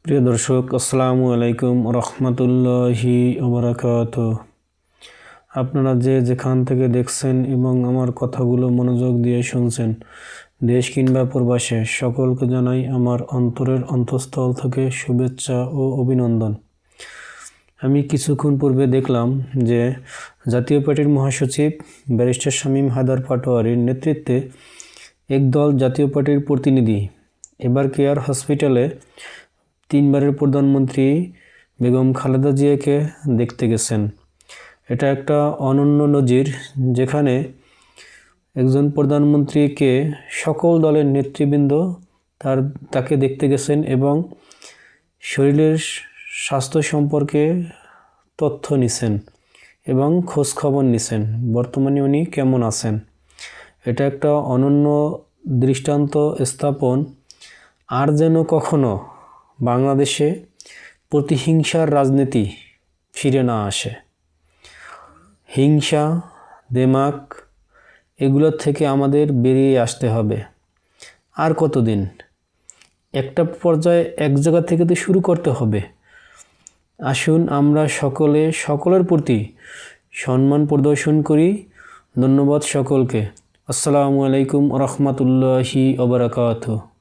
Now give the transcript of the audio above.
প্রিয় দর্শক, আসসালামু আলাইকুম রহমতুল্লাহি ওবরাকাতুহু। আপনারা যেখান থেকে দেখছেন এবং আমার কথাগুলো মনোযোগ দিয়ে শুনছেন, দেশ কিংবা প্রবাসে, সকলকে জানাই আমার অন্তরের অন্তঃস্থল থেকে শুভেচ্ছা ও অভিনন্দন। আমি কিছুক্ষণ পূর্বে দেখলাম যে জাতীয় পার্টির মহাসচিব ব্যারিস্টার শামীম হায়দার পাটোয়ারির নেতৃত্বে একদল জাতীয় পার্টির প্রতিনিধি এবার কেয়ার হসপিটালে 3বারের প্রধানমন্ত্রী বেগম খালেদা জিয়াকে দেখতে গেছেন। এটা একটা অনন্য নজির, যেখানে একজন প্রধানমন্ত্রীকে সকল দলের নেতৃবৃন্দ তাকে দেখতে গেছেন এবং শরীরের স্বাস্থ্য সম্পর্কে তথ্য নিছেন এবং খোঁজখবর নিছেন, বর্তমানে উনি কেমন আছেন। এটা একটা অনন্য দৃষ্টান্ত স্থাপন। আর যেন কখনো বাংলাদেশে প্রতিহিংসার রাজনীতি ফিরে না আসে। হিংসা, দেমাক, এগুলোর থেকে আমাদের বেরিয়ে আসতে হবে। আর কতদিন? একটা পর্যায়ে এক জায়গা থেকে তো শুরু করতে হবে। আসুন আমরা সকলের প্রতি সম্মান প্রদর্শন করি। ধন্যবাদ সকলকে। আসসালামু আলাইকুম রহমতুল্লাহি ওবরাকাতুহু।